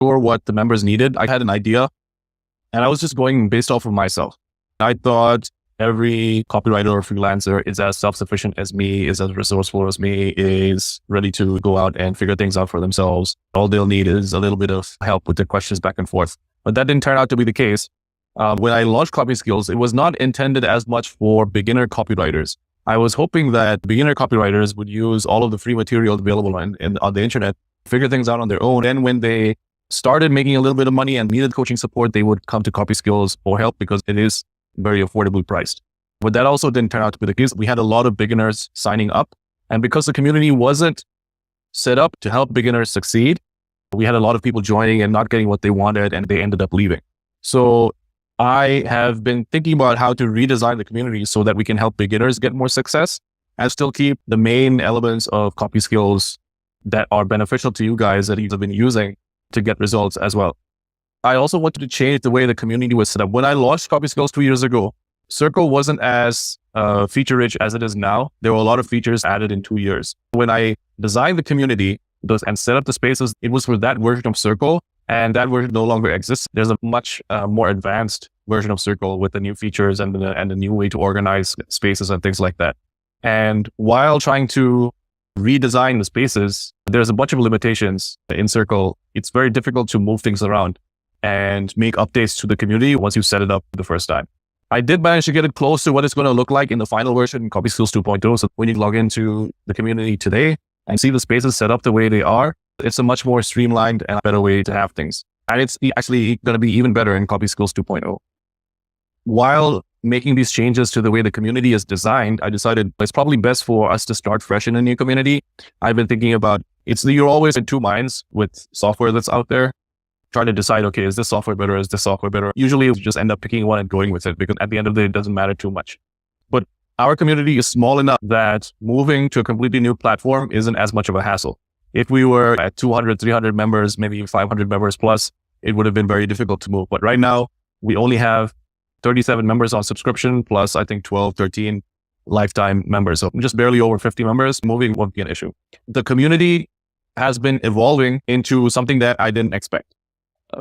sure what the members needed. I had an idea and I was just going based off of myself. I thought every copywriter or freelancer is as self-sufficient as me, is as resourceful as me, is ready to go out and figure things out for themselves. All they'll need is a little bit of help with their questions back and forth. But that didn't turn out to be the case. When I launched Copyskills, it was not intended as much for beginner copywriters. I was hoping that beginner copywriters would use all of the free material available on the internet, figure things out on their own. And when they started making a little bit of money and needed coaching support, they would come to Copyskills for help because it is very affordably priced. But that also didn't turn out to be the case. We had a lot of beginners signing up. And because the community wasn't set up to help beginners succeed, we had a lot of people joining and not getting what they wanted, and they ended up leaving. So I have been thinking about how to redesign the community so that we can help beginners get more success and still keep the main elements of Copyskills that are beneficial to you guys that you've been using to get results as well. I also wanted to change the way the community was set up. When I launched Copyskills 2 years ago, sKoOl wasn't as feature rich as it is now. There were a lot of features added in 2 years. When I designed the community and set up the spaces, it was for that version of sKoOl, and that version no longer exists. There's a much more advanced version of sKoOl with the new features and the new way to organize spaces and things like that. And while trying to redesign the spaces, there's a bunch of limitations in sKoOl. It's very difficult to move things around and make updates to the community once you set it up the first time. I did manage to get it close to what it's going to look like in the final version, Copyskills 2.0. So when you log into the community today and see the spaces set up the way they are, it's a much more streamlined and better way to have things. And it's actually going to be even better in Copyskills 2.0. While making these changes to the way the community is designed, I decided it's probably best for us to start fresh in a new community. I've been thinking about you're always in two minds with software that's out there, trying to decide, okay, is this software better? Is this software better? Usually you just end up picking one and going with it because at the end of the day, it doesn't matter too much. But our community is small enough that moving to a completely new platform isn't as much of a hassle. If we were at 200, 300 members, maybe 500 members plus, it would have been very difficult to move. But right now, we only have 37 members on subscription, plus I think 12, 13 lifetime members. So just barely over 50 members. Moving won't be an issue. The community has been evolving into something that I didn't expect.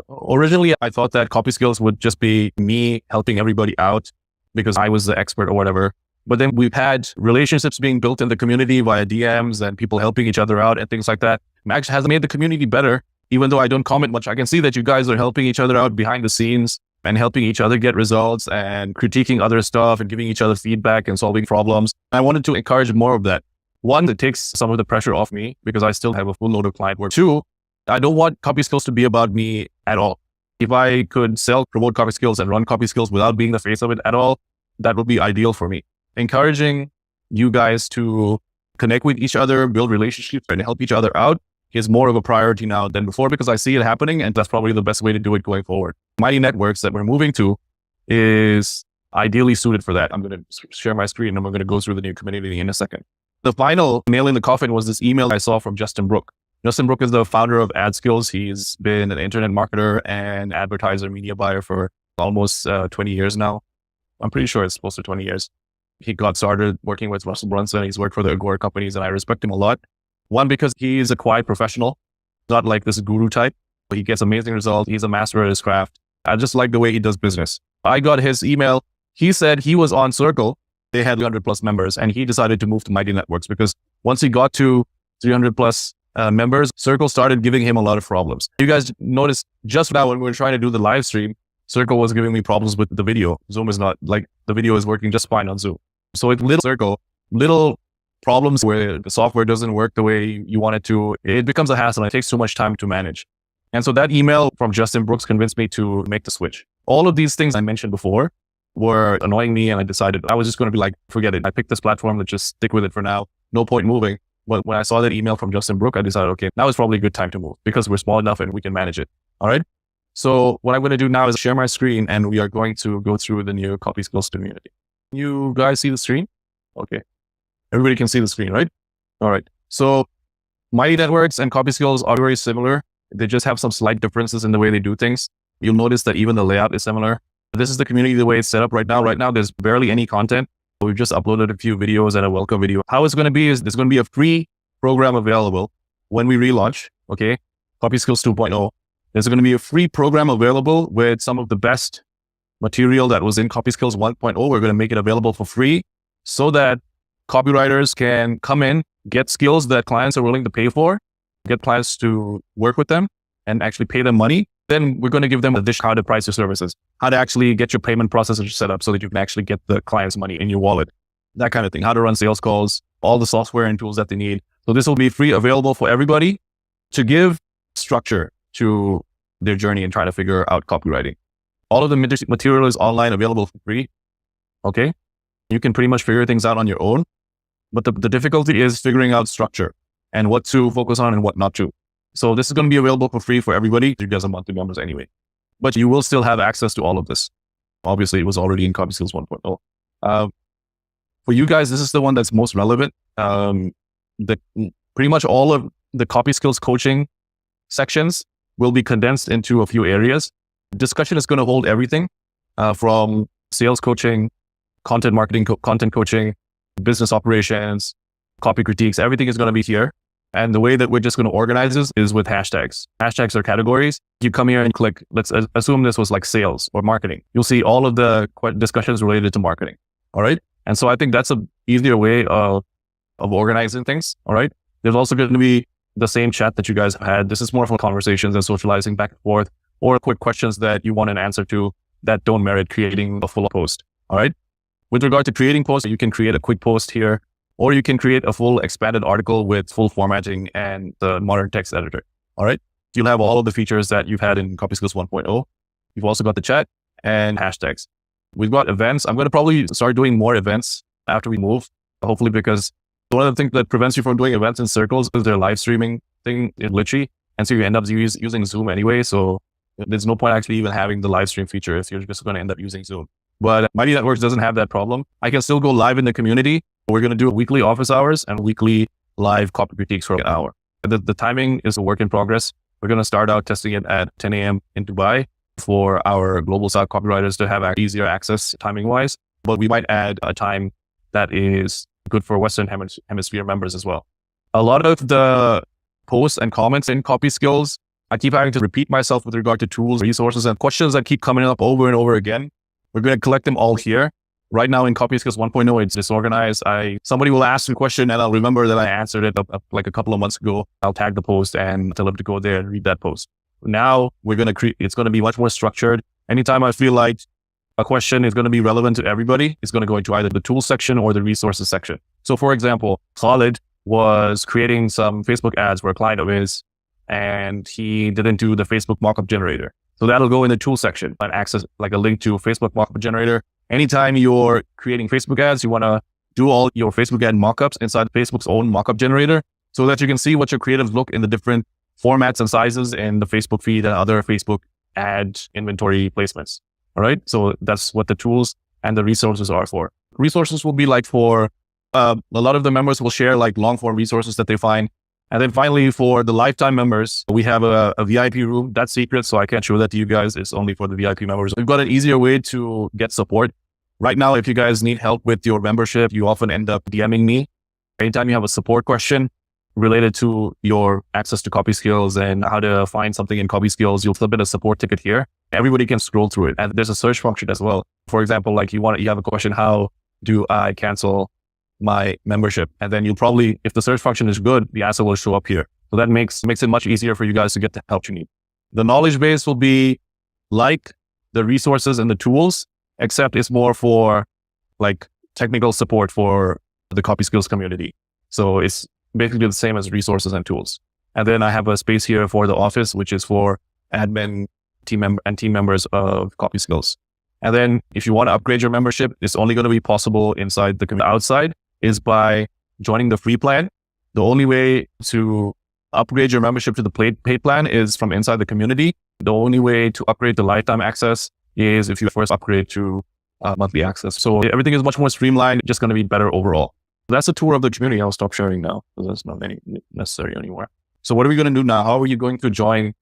Originally, I thought that Copyskills would just be me helping everybody out because I was the expert or whatever. But then we've had relationships being built in the community via DMs and people helping each other out and things like that. It actually has made the community better. Even though I don't comment much, I can see that you guys are helping each other out behind the scenes and helping each other get results and critiquing other stuff and giving each other feedback and solving problems. I wanted to encourage more of that. One, it takes some of the pressure off me because I still have a full load of client work. Two, I don't want Copyskills to be about me at all. If I could promote Copyskills and run Copyskills without being the face of it at all, that would be ideal for me. Encouraging you guys to connect with each other, build relationships, and help each other out is more of a priority now than before because I see it happening, and that's probably the best way to do it going forward. Mighty Networks that we're moving to is ideally suited for that. I'm going to share my screen and we're going to go through the new community in a second. The final nail in the coffin was this email I saw from Justin Brook. Justin Brook is the founder of AdSkills. He's been an internet marketer and advertiser media buyer for almost 20 years now. I'm pretty sure it's close to 20 years. He got started working with Russell Brunson. He's worked for the Agora companies and I respect him a lot. One, because he's a quiet professional, not like this guru type, but he gets amazing results. He's a master at his craft. I just like the way he does business. I got his email. He said he was on sKoOl. They had 300 plus members and he decided to move to Mighty Networks because once he got to 300 plus members, sKoOl started giving him a lot of problems. You guys noticed just now when we were trying to do the live stream, sKoOl was giving me problems with the video. Zoom is not, like the video is working just fine on Zoom. So with little problems where the software doesn't work the way you want it to, it becomes a hassle and it takes too much time to manage. And so that email from Justin Brooks convinced me to make the switch. All of these things I mentioned before were annoying me and I decided I was just going to be like, forget it. I picked this platform, let's just stick with it for now. No point moving. But when I saw that email from Justin Brook, I decided, okay, now is probably a good time to move because we're small enough and we can manage it. All right. So what I'm going to do now is share my screen and we are going to go through the new Copyskills community. You guys see the screen? Okay. Everybody can see the screen, right? All right. So Mighty Networks and Copyskills are very similar. They just have some slight differences in the way they do things. You'll notice that even the layout is similar. This is the community the way it's set up right now. Right now, there's barely any content. We've just uploaded a few videos and a welcome video. How it's going to be is there's going to be a free program available when we relaunch, okay? Copyskills 2.0. There's going to be a free program available with some of the best material that was in Copyskills 1.0. We're going to make it available for free so that copywriters can come in, get skills that clients are willing to pay for, get clients to work with them and actually pay them money. Then we're going to give them how to price your services, how to actually get your payment processor set up so that you can actually get the client's money in your wallet, that kind of thing, how to run sales calls, all the software and tools that they need. So this will be free, available for everybody to give structure to their journey and try to figure out copywriting. All of the material is online, available for free. Okay. You can pretty much figure things out on your own. But the difficulty is figuring out structure and what to focus on and what not to. So this is going to be available for free for everybody. You guys are monthly members anyway. But you will still have access to all of this. Obviously, it was already in Copyskills 1.0. For you guys, this is the one that's most relevant. Pretty much all of the Copyskills coaching sections will be condensed into a few areas. Discussion is going to hold everything from sales coaching, content marketing, content coaching, business operations, copy critiques. Everything is going to be here. And the way that we're just going to organize this is with hashtags. Hashtags are categories. You come here and click, let's assume this was like sales or marketing. You'll see all of the discussions related to marketing. All right. And so I think that's an easier way of organizing things. All right. There's also going to be the same chat that you guys have had. This is more for conversations and socializing back and forth, or quick questions that you want an answer to that don't merit creating a full post. All right. With regard to creating posts, you can create a quick post here, or you can create a full expanded article with full formatting and the modern text editor. All right. You'll have all of the features that you've had in Copyskills 1.0. You've also got the chat and hashtags. We've got events. I'm going to probably start doing more events after we move, hopefully, because one of the things that prevents you from doing events in circles is their live streaming thing is glitchy. And so you end up using Zoom anyway. So there's no point actually even having the live stream feature if you're just going to end up using Zoom. But Mighty Networks doesn't have that problem. I can still go live in the community. We're going to do weekly office hours and weekly live copy critiques for an hour. The timing is a work in progress. We're going to start out testing it at 10 a.m. in Dubai for our global South copywriters to have easier access timing wise. But we might add a time that is good for Western Hemisphere members as well. A lot of the posts and comments in Copyskills, I keep having to repeat myself with regard to tools, resources, and questions that keep coming up over and over again. We're going to collect them all here. Right now in Copyskills 1.0, it's disorganized. Somebody will ask a question and I'll remember that I answered it like a couple of months ago. I'll tag the post and tell them to go there and read that post. Now it's going to be much more structured. Anytime I feel like a question is going to be relevant to everybody, it's going to go into either the tools section or the resources section. So for example, Khalid was creating some Facebook ads for a client of his, and he didn't do the Facebook mockup generator. So that'll go in the tool section and access like a link to Facebook mockup generator. Anytime you're creating Facebook ads, you want to do all your Facebook ad mockups inside Facebook's own mockup generator so that you can see what your creatives look in the different formats and sizes in the Facebook feed and other Facebook ad inventory placements. All right. So that's what the tools and the resources are for. Resources will be like for a lot of the members will share like long form resources that they find. And then finally, for the lifetime members, we have a VIP room. That's secret, so I can't show that to you guys. It's only for the VIP members. We've got an easier way to get support. Right now, if you guys need help with your membership, you often end up DMing me. Anytime you have a support question related to your access to Copyskills and how to find something in Copyskills, you'll submit a support ticket here. Everybody can scroll through it. And there's a search function as well. For example, like you have a question, how do I cancel my membership? And then you'll probably, if the search function is good, the answer will show up here. So that makes it much easier for you guys to get the help you need. The knowledge base will be like the resources and the tools, except it's more for like technical support for the Copyskills community. So it's basically the same as resources and tools. And then I have a space here for the office, which is for admin team members of Copyskills. And then if you want to upgrade your membership, it's only going to be possible inside the community. Outside is by joining the free plan. The only way to upgrade your membership to the paid plan is from inside the community. The only way to upgrade the lifetime access is if you first upgrade to monthly access. So everything is much more streamlined, just going to be better overall. That's a tour of the community. I'll stop sharing now because that's not necessary anymore. So what are we going to do now? How are you going to join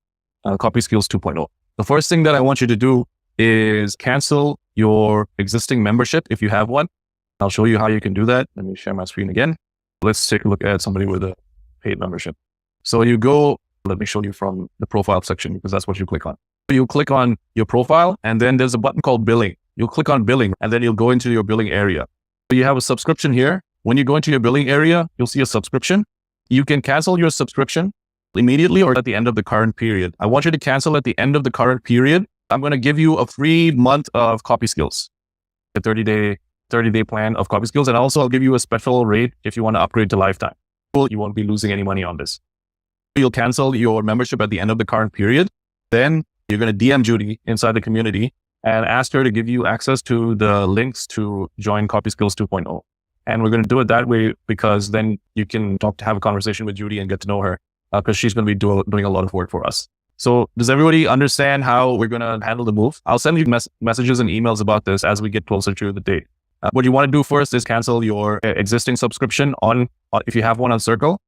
Copyskills 2.0? The first thing that I want you to do is cancel your existing membership if you have one. I'll show you how you can do that. Let me share my screen again. Let's take a look at somebody with a paid membership. So you go Let me show you from the profile section because that's what you click on. You click on your profile and then there's a button called billing. You'll click on billing and then you'll go into your billing area. So you have a subscription here. When you go into your billing area, you'll see a subscription. You can cancel your subscription immediately or at the end of the current period. I want you to cancel at the end of the current period. I'm going to give you a free month of Copyskills, a 30-day plan of Copyskills. And also I'll give you a special rate if you want to upgrade to lifetime. You won't be losing any money on this. You'll cancel your membership at the end of the current period. Then you're going to DM Judy inside the community and ask her to give you access to the links to join Copyskills 2.0. And we're going to do it that way because then you can have a conversation with Judy and get to know her because she's going to be doing a lot of work for us. So does everybody understand how we're going to handle the move? I'll send you messages and emails about this as we get closer to the date. What you want to do first is cancel your existing subscription if you have one on sKoOl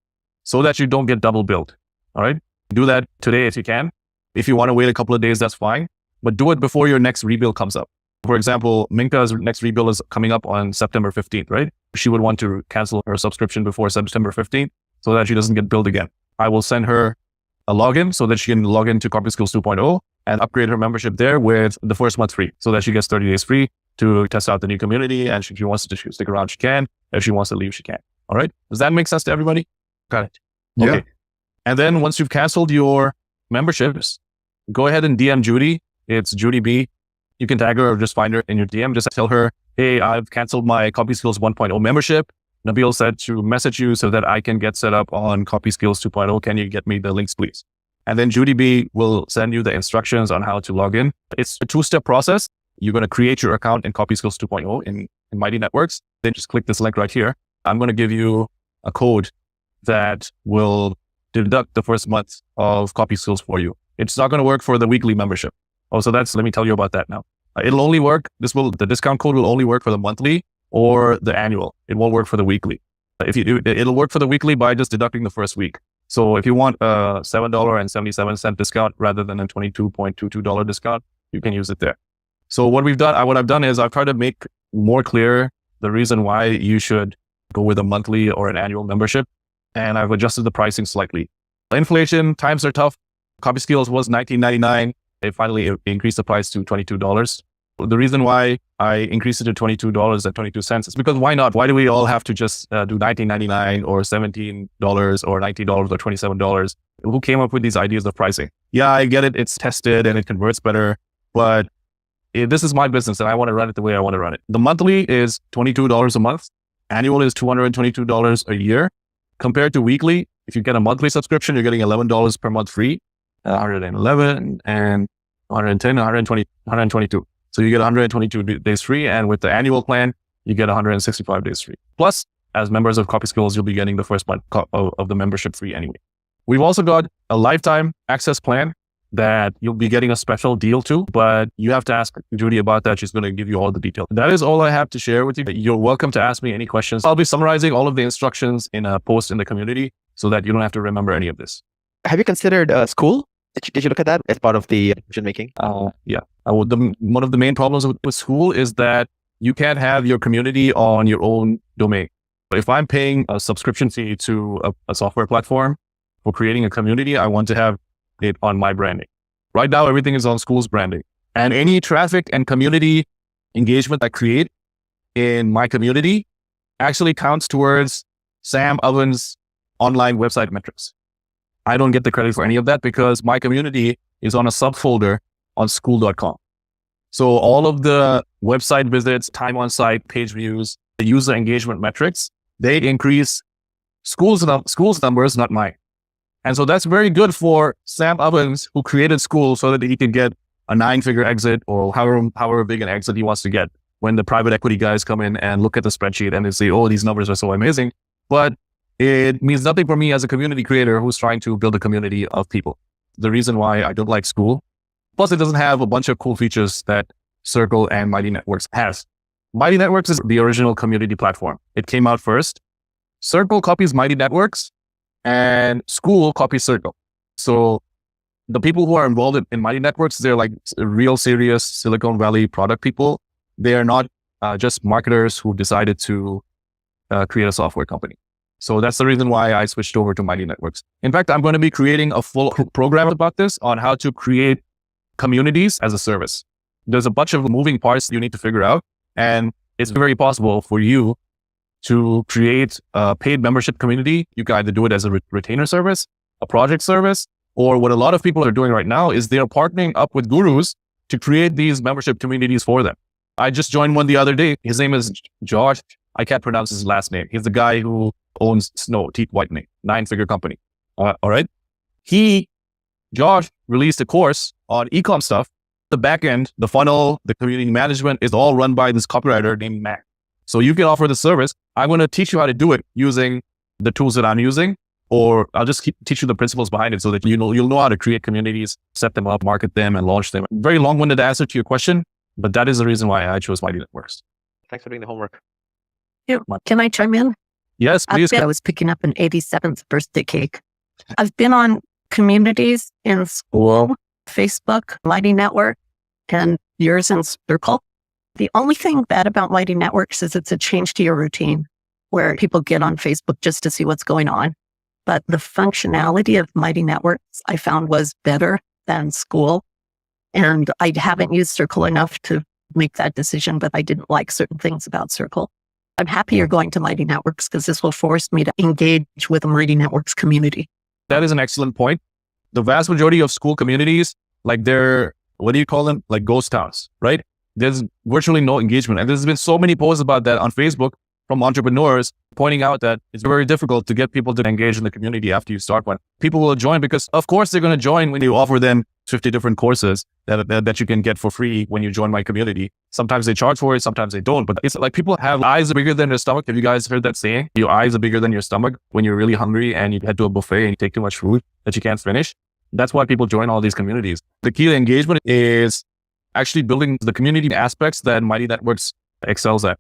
so that you don't get double billed. All right. Do that today if you can. If you want to wait a couple of days, that's fine. But do it before your next rebill comes up. For example, Minka's next rebill is coming up on September 15th, right? She would want to cancel her subscription before September 15th so that she doesn't get billed again. I will send her a login so that she can log into Copyskills 2.0 and upgrade her membership there with the first month free so that she gets 30 days free to test out the new community. And if she wants to stick around, she can. If she wants to leave, she can. All right. Does that make sense to everybody? Got it. Yeah. Okay. And then once you've canceled your memberships, go ahead and DM Judy. It's Judy B. You can tag her or just find her in your DM. Just tell her, hey, I've canceled my Copyskills 1.0 membership. Nabil said to message you so that I can get set up on Copyskills 2.0. Can you get me the links, please? And then Judy B will send you the instructions on how to log in. It's a two-step process. You're going to create your account in Copyskills 2.0 in Mighty Networks. Then just click this link right here. I'm going to give you a code that will deduct the first month of Copyskills for you. It's not going to work for the weekly membership. So let me tell you about that now. It'll only work. The discount code will only work for the monthly or the annual. It won't work for the weekly. If you do, it'll work for the weekly by just deducting the first week. So if you want a $7.77 discount rather than a $22.22 discount, you can use it there. So what I've done is I've tried to make more clear the reason why you should go with a monthly or an annual membership. And I've adjusted the pricing slightly. Inflation, times are tough. Copyskills was $19.99. They finally increased the price to $22. The reason why I increased it to $22.22 is because why not? Why do we all have to just do $19.99 or $17 or $19 or $27? Who came up with these ideas of pricing? Yeah, I get it. It's tested and it converts better, but this is my business and I want to run it the way I want to run it. The monthly is $22 a month. Annual is $222 a year. Compared to weekly, if you get a monthly subscription, you're getting $11 per month free, 111 and 110, 120, 122. So you get 122 days free. And with the annual plan, you get 165 days free. Plus, as members of Copyskills, you'll be getting the first month of the membership free anyway. We've also got a lifetime access plan that you'll be getting a special deal to, but you have to ask Judy about that. She's going to give you all the details. That is all I have to share with you. You're welcome to ask me any questions. I'll be summarizing all of the instructions in a post in the community so that you don't have to remember any of this. Have you considered sKoOl? Did you look at that as part of the decision making? Yeah. One of the main problems with sKoOl is that you can't have your community on your own domain. If I'm paying a subscription fee to a software platform for creating a community, I want to have it on my branding. Right now, everything is on sKoOl's branding. And any traffic and community engagement I create in my community actually counts towards Sam Owen's online website metrics. I don't get the credit for any of that because my community is on a subfolder on sKoOl.com. So all of the website visits, time on site, page views, the user engagement metrics, they increase sKoOl's numbers, not mine. And so that's very good for Sam Ovens, who created sKoOl so that he could get a 9-figure exit or however big an exit he wants to get when the private equity guys come in and look at the spreadsheet and they say, oh, these numbers are so amazing. But it means nothing for me as a community creator who's trying to build a community of people. The reason why I don't like sKoOl, plus it doesn't have a bunch of cool features that sKoOl and Mighty Networks has. Mighty Networks is the original community platform. It came out first. sKoOl copies Mighty Networks and sKoOl copies sKoOl. So the people who are involved in Mighty Networks, they're like real serious Silicon Valley product people. They are not just marketers who decided to create a software company. So that's the reason why I switched over to Mighty Networks. In fact, I'm going to be creating a full program about this on how to create communities as a service. There's a bunch of moving parts you need to figure out, and it's very possible for you to create a paid membership community. You can either do it as a retainer service, a project service, or what a lot of people are doing right now is they're partnering up with gurus to create these membership communities for them. I just joined one the other day. His name is Josh. I can't pronounce his last name. He's the guy who owns Snow Teeth Whitening, 9-figure company. All right. Josh released a course on e-com stuff. The back end, the funnel, the community management is all run by this copywriter named Mac. So you can offer the service. I'm going to teach you how to do it using the tools that I'm using, or I'll just teach you the principles behind it so that you'll know how to create communities, set them up, market them, and launch them. Very long-winded answer to your question, but that is the reason why I chose Mighty Networks. Thanks for doing the homework. Yeah. Can I chime in? Yes, please. I was picking up an 87th birthday cake. I've been on communities in sKoOl, Facebook, Mighty Network, and yours in sKoOl. The only thing bad about Mighty Networks is it's a change to your routine where people get on Facebook just to see what's going on. But the functionality of Mighty Networks I found was better than sKoOl. And I haven't used sKoOl enough to make that decision, but I didn't like certain things about sKoOl. I'm happy you're going to Mighty Networks because this will force me to engage with the Mighty Networks community. That is an excellent point. The vast majority of sKoOl communities, like they're, what do you call them? Like ghost towns, right? There's virtually no engagement. And there's been so many posts about that on Facebook from entrepreneurs pointing out that it's very difficult to get people to engage in the community after you start one. People will join because of course they're going to join when you offer them 50 different courses that you can get for free when you join my community. Sometimes they charge for it, sometimes they don't. But it's like people have eyes bigger than their stomach. Have you guys heard that saying? Your eyes are bigger than your stomach when you're really hungry and you head to a buffet and you take too much food that you can't finish. That's why people join all these communities. The key to engagement is actually building the community aspects that Mighty Networks excels at.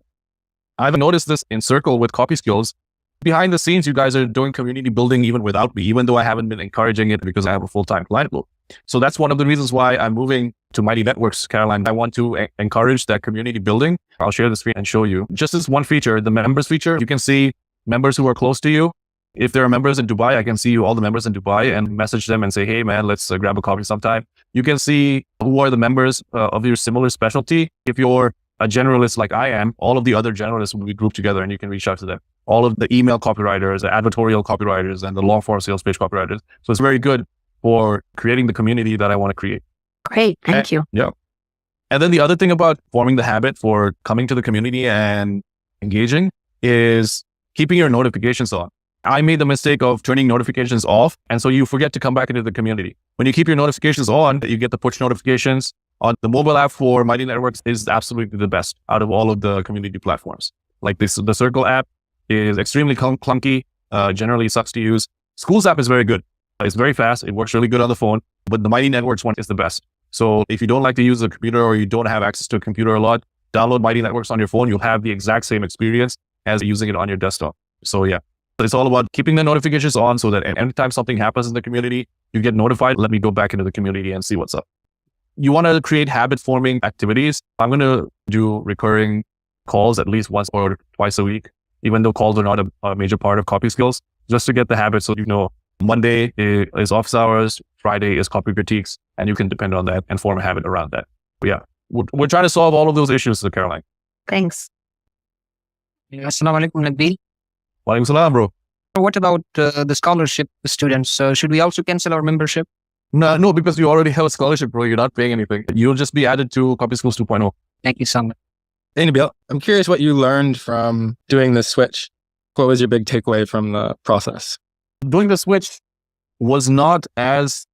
I've noticed this in sKoOl with Copyskills. Behind the scenes, you guys are doing community building even without me, even though I haven't been encouraging it because I have a full-time client load. So that's one of the reasons why I'm moving to Mighty Networks, Caroline. I want to encourage that community building. I'll share the screen and show you. Just this one feature, the members feature, you can see members who are close to you. If there are members in Dubai, I can see all the members in Dubai and message them and say, hey man, let's grab a coffee sometime. You can see who are the members of your similar specialty. If you're a generalist like I am, all of the other generalists will be grouped together and you can reach out to them. All of the email copywriters, the advertorial copywriters, and the long form sales page copywriters. So it's very good for creating the community that I want to create. Great. Thank you. Yeah. And then the other thing about forming the habit for coming to the community and engaging is keeping your notifications on. I made the mistake of turning notifications off. And so you forget to come back into the community. When you keep your notifications on, you get the push notifications. On the mobile app for Mighty Networks is absolutely the best out of all of the community platforms. Like the sKoOl app is extremely clunky, generally sucks to use. sKoOl's app is very good. It's very fast. It works really good on the phone, but the Mighty Networks one is the best. So if you don't like to use a computer or you don't have access to a computer a lot, download Mighty Networks on your phone. You'll have the exact same experience as using it on your desktop. So yeah, it's all about keeping the notifications on so that anytime something happens in the community, you get notified. Let me go back into the community and see what's up. You want to create habit-forming activities. I'm going to do recurring calls at least once or twice a week, even though calls are not a major part of Copyskills, just to get the habit so you know Monday is office hours, Friday is copy critiques, and you can depend on that and form a habit around that. But yeah, we're trying to solve all of those issues, Caroline. Thanks. Assalamu alaikum, Nabil. Walaikum salam, bro. What about the scholarship students? Should we also cancel our membership? No, because you already have a scholarship, bro. You're not paying anything. You'll just be added to Copyskills 2.0. Thank you so much. Hey, Nabil, I'm curious what you learned from doing this switch. What was your big takeaway from the process? Doing the switch was not as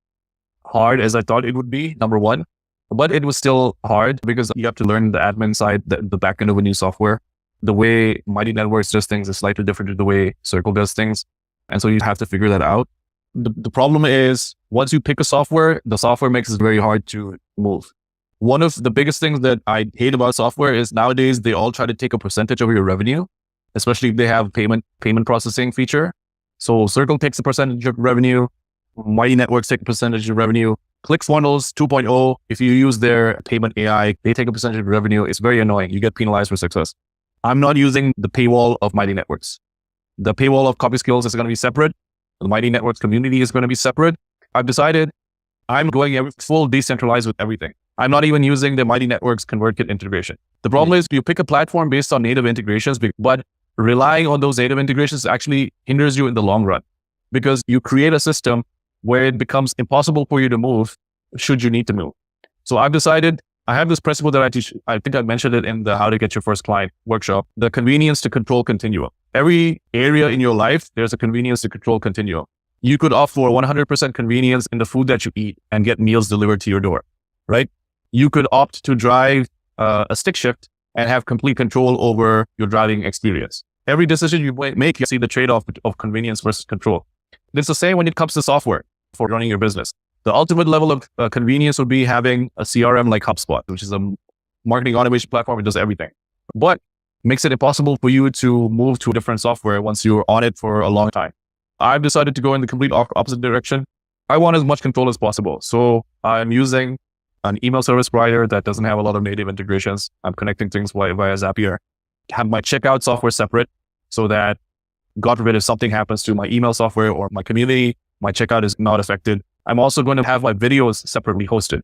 hard as I thought it would be, number one, but it was still hard because you have to learn the admin side, the back end of a new software. The way Mighty Networks does things is slightly different to the way sKoOl does things. And so you have to figure that out. The problem is once you pick a software, the software makes it very hard to move. One of the biggest things that I hate about software is nowadays they all try to take a percentage of your revenue, especially if they have payment processing feature. So sKoOl takes a percentage of revenue, Mighty Networks take a percentage of revenue. ClickFunnels 2.0, if you use their payment AI, they take a percentage of revenue. It's very annoying. You get penalized for success. I'm not using the paywall of Mighty Networks. The paywall of Copyskills is going to be separate. The Mighty Networks community is going to be separate. I've decided I'm going full decentralized with everything. I'm not even using the Mighty Networks ConvertKit integration. The problem is you pick a platform based on native integrations, but relying on those native integrations actually hinders you in the long run because you create a system where it becomes impossible for you to move should you need to move. So I've decided, I have this principle that I teach. I think I mentioned it in the How to Get Your First Client workshop, the convenience to control continuum. Every area in your life, there's a convenience to control continuum. You could opt for 100% convenience in the food that you eat and get meals delivered to your door, right? You could opt to drive a stick shift and have complete control over your driving experience. Every decision you make, you see the trade-off of convenience versus control. It's the same when it comes to software for running your business. The ultimate level of convenience would be having a CRM like HubSpot, which is a marketing automation platform. It does everything, but makes it impossible for you to move to a different software once you're on it for a long time. I've decided to go in the complete opposite direction. I want as much control as possible. So I'm using an email service provider that doesn't have a lot of native integrations. I'm connecting things via Zapier. Have my checkout software separate so that, God forbid, if something happens to my email software or my community, my checkout is not affected. I'm also going to have my videos separately hosted.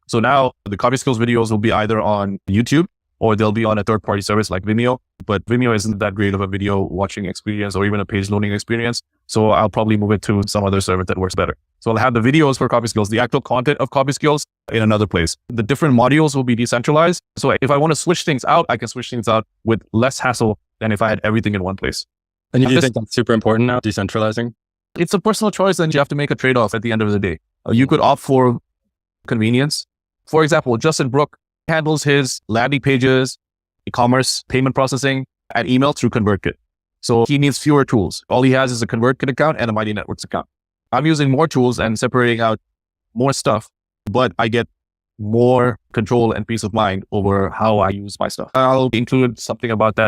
So now the Copyskills videos will be either on YouTube or they'll be on a third-party service like Vimeo. But Vimeo isn't that great of a video watching experience or even a page loading experience. So I'll probably move it to some other service that works better. So I'll have the videos for Copyskills, the actual content of Copyskills in another place. The different modules will be decentralized. So if I want to switch things out, I can switch things out with less hassle than if I had everything in one place. And you think that's super important now, decentralizing? It's a personal choice and you have to make a trade-off at the end of the day. You could opt for convenience. For example, Justin Brook handles his landing pages, e-commerce, payment processing, and email through ConvertKit. So he needs fewer tools. All he has is a ConvertKit account and a Mighty Networks account. I'm using more tools and separating out more stuff, but I get more control and peace of mind over how I use my stuff. I'll include something about that